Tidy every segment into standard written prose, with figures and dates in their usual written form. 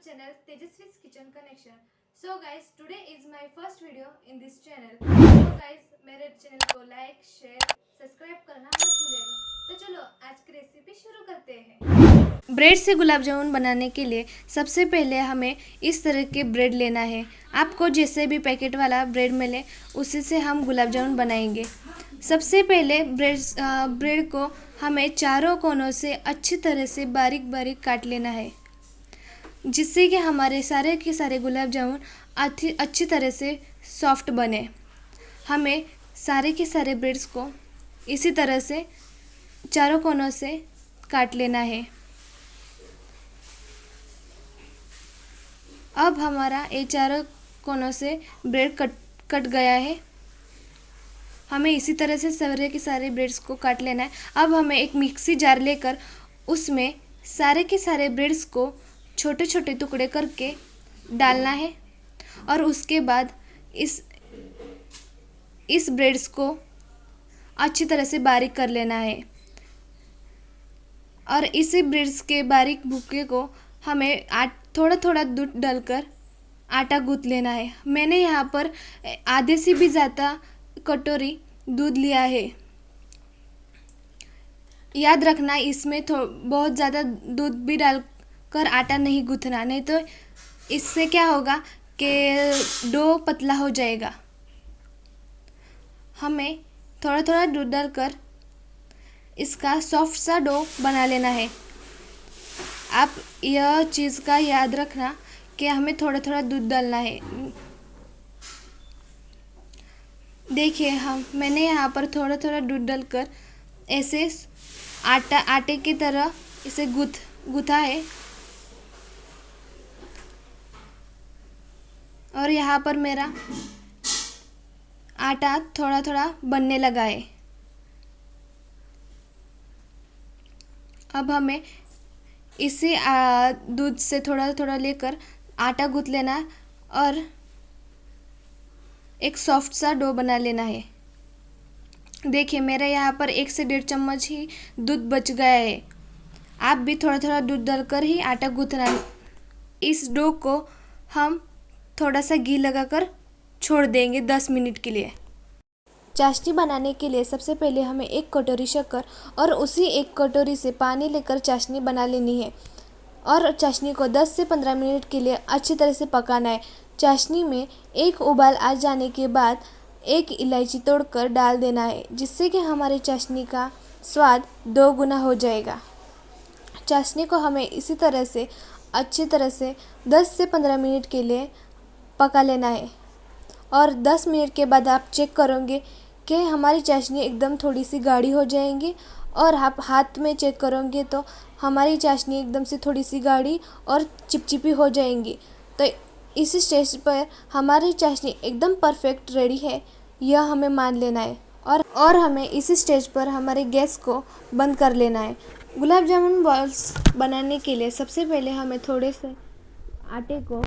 channel Tejasvi's Kitchen Connection. So guys, today is my first video in this channel. So guys, मेरे channel को like, share, subscribe करना मत भूलिएगा। तो चलो आज की रेसिपी शुरू करते हैं। ब्रेड से गुलाब जामुन बनाने के लिए सबसे पहले हमें इस तरह के ब्रेड लेना है। आपको जैसे भी पैकेट वाला ब्रेड मिले उसी से हम गुलाब जामुन बनाएंगे। सबसे पहले ब्रेड को हमें चारों कोनों से अच्छी तरह से बारीक बारीक काट लेना है, जिससे कि हमारे सारे के सारे गुलाब जामुन अच्छी तरह से सॉफ्ट बने। हमें सारे के सारे ब्रेड्स को इसी तरह से चारों कोनों से काट लेना है। अब हमारा ये चारों कोनों से ब्रेड कट गया है। हमें इसी तरह से सारे के सारे ब्रेड्स को काट लेना है। अब हमें एक मिक्सी जार लेकर उसमें सारे के सारे ब्रेड्स को छोटे छोटे टुकड़े करके डालना है और उसके बाद इस ब्रेड्स को अच्छी तरह से बारीक कर लेना है। और इसी ब्रेड्स के बारीक भुक्के को हमें थोड़ा थोड़ा दूध डालकर आटा गूँथ लेना है। मैंने यहाँ पर आधे से भी ज़्यादा कटोरी दूध लिया है। याद रखना, इसमें बहुत ज़्यादा दूध भी डालकर आटा नहीं गूँथना, नहीं तो इससे क्या होगा कि डो पतला हो जाएगा। हमें थोड़ा थोड़ा दूध डालकर इसका सॉफ्ट सा डो बना लेना है। आप यह चीज़ का याद रखना कि हमें थोड़ा थोड़ा दूध डालना है। देखिए, मैंने यहाँ पर थोड़ा थोड़ा दूध डालकर ऐसे आटे की तरह इसे गूँथा है। और यहाँ पर मेरा आटा थोड़ा थोड़ा बनने लगा है। अब हमें इसी दूध से थोड़ा थोड़ा लेकर आटा गूँथ लेना है और एक सॉफ्ट सा डो बना लेना है। देखिए, मेरा यहाँ पर 1 से 1.5 चम्मच ही दूध बच गया है। आप भी थोड़ा थोड़ा दूध डालकर ही आटा गूँथना। इस डो को हम थोड़ा सा घी लगाकर छोड़ देंगे 10 मिनट के लिए। चाशनी बनाने के लिए सबसे पहले हमें 1 कटोरी शक्कर और उसी 1 कटोरी से पानी लेकर चाशनी बना लेनी है और चाशनी को 10 से 15 मिनट के लिए अच्छी तरह से पकाना है। चाशनी में एक उबाल आ जाने के बाद 1 इलायची तोड़कर डाल देना है, जिससे कि हमारी चाशनी का स्वाद 2 गुना हो जाएगा। चाशनी को हमें इसी तरह से अच्छी तरह से 10 से 15 मिनट के लिए पका लेना है। और 10 मिनट के बाद आप चेक करोगे कि हमारी चाशनी एकदम थोड़ी सी गाढ़ी हो जाएंगी और आप हाथ में चेक करोगे तो हमारी चाशनी एकदम से थोड़ी सी गाढ़ी और चिपचिपी हो जाएंगी। तो इस स्टेज पर हमारी चाशनी एकदम परफेक्ट रेडी है, यह हमें मान लेना है। और हमें इस स्टेज पर हमारे गैस को बंद कर लेना है। गुलाब जामुन बॉल्स बनाने के लिए सबसे पहले हमें थोड़े से आटे को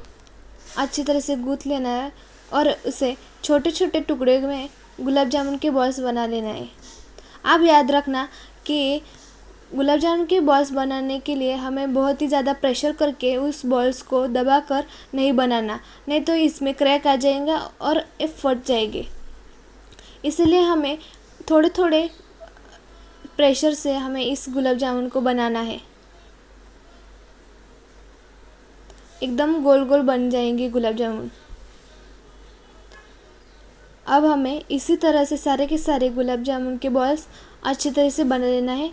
अच्छी तरह से गूँथ लेना है और उसे छोटे छोटे टुकड़े में गुलाब जामुन के बॉल्स बना लेना है। आप याद रखना कि गुलाब जामुन के बॉल्स बनाने के लिए हमें बहुत ही ज़्यादा प्रेशर करके उस बॉल्स को दबाकर नहीं बनाना, नहीं तो इसमें क्रैक आ जाएगा और ये फट जाएगी। इसलिए हमें थोड़े थोड़े प्रेशर से हमें इस गुलाब जामुन को बनाना है। एकदम गोल गोल बन जाएंगे गुलाब जामुन। अब हमें इसी तरह से सारे के सारे गुलाब जामुन के बॉल्स अच्छी तरह से बना लेना है।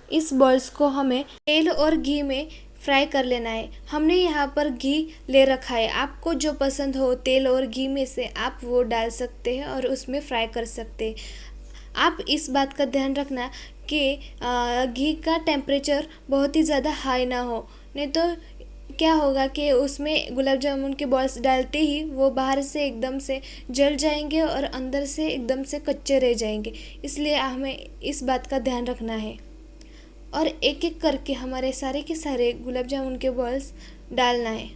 इस बॉल्स को हमें तेल और घी में फ्राई कर लेना है। हमने यहाँ पर घी ले रखा है। आपको जो पसंद हो तेल और घी में से आप वो डाल सकते हैं और उसमें फ्राई कर सकते हैं। आप इस बात का ध्यान रखना कि घी का टेम्परेचर बहुत ही ज़्यादा हाई ना हो, नहीं तो क्या होगा कि उसमें गुलाब जामुन के बॉल्स डालते ही वो बाहर से एकदम से जल जाएंगे और अंदर से एकदम से कच्चे रह जाएंगे। इसलिए हमें इस बात का ध्यान रखना है और एक एक करके हमारे सारे के सारे गुलाब जामुन के बॉल्स डालना है।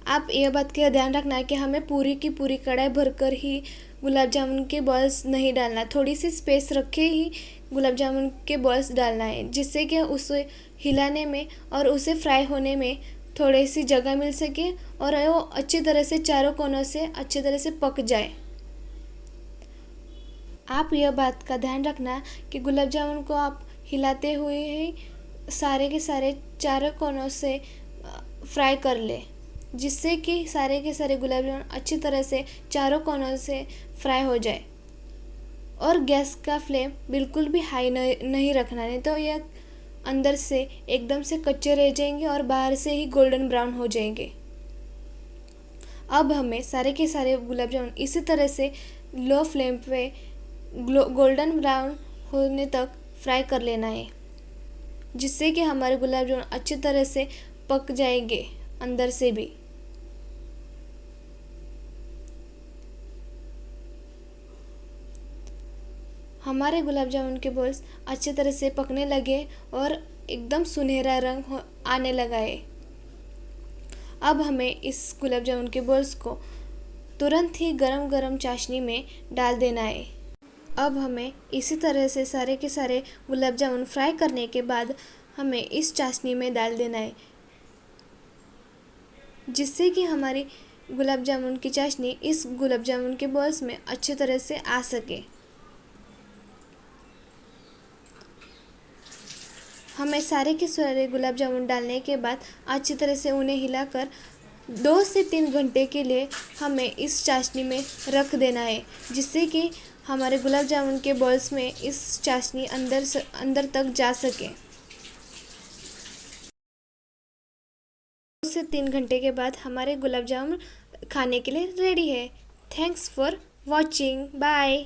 आप यह बात का ध्यान रखना है कि हमें पूरी की पूरी कढ़ाई भरकर ही गुलाब जामुन के बॉल्स नहीं डालना, थोड़ी सी स्पेस रखे ही गुलाब जामुन के बॉल्स डालना है, जिससे कि उसे हिलाने में और उसे फ्राई होने में थोड़ी सी जगह मिल सके और वो अच्छी तरह से चारों कोनों से अच्छी तरह से पक जाए। आप यह बात का ध्यान रखना कि गुलाब जामुन को आप हिलाते हुए ही सारे के सारे चारों कोनों से फ्राई कर ले, जिससे कि सारे के सारे गुलाब जामुन अच्छी तरह से चारों कोनों से फ्राई हो जाए। और गैस का फ्लेम बिल्कुल भी हाई नहीं रखना, नहीं तो यह अंदर से एकदम से कच्चे रह जाएंगे और बाहर से ही गोल्डन ब्राउन हो जाएंगे। अब हमें सारे के सारे गुलाब जामुन इसी तरह से लो फ्लेम पे गोल्डन ब्राउन होने तक फ्राई कर लेना है, जिससे कि हमारे गुलाब जामुन अच्छी तरह से पक जाएंगे अंदर से भी। हमारे गुलाब जामुन के बॉल्स अच्छी तरह से पकने लगे और एकदम सुनहरा रंग आने लगा है। अब हमें इस गुलाब जामुन के बॉल्स को तुरंत ही गरम गरम चाशनी में डाल देना है। अब हमें इसी तरह से सारे के सारे गुलाब जामुन फ्राई करने के बाद हमें इस चाशनी में डाल देना है, जिससे कि हमारी गुलाब जामुन की चाशनी इस गुलाब जामुन के बॉल्स में अच्छी तरह से आ सके। हमें सारे के सारे गुलाब जामुन डालने के बाद अच्छी तरह से उन्हें हिलाकर 2 से 3 घंटे के लिए हमें इस चाशनी में रख देना है, जिससे कि हमारे गुलाब जामुन के बॉल्स में इस चाशनी अंदर तक जा सके। 2 से 3 घंटे के बाद हमारे गुलाब जामुन खाने के लिए रेडी है। Thanks for watching. बाय।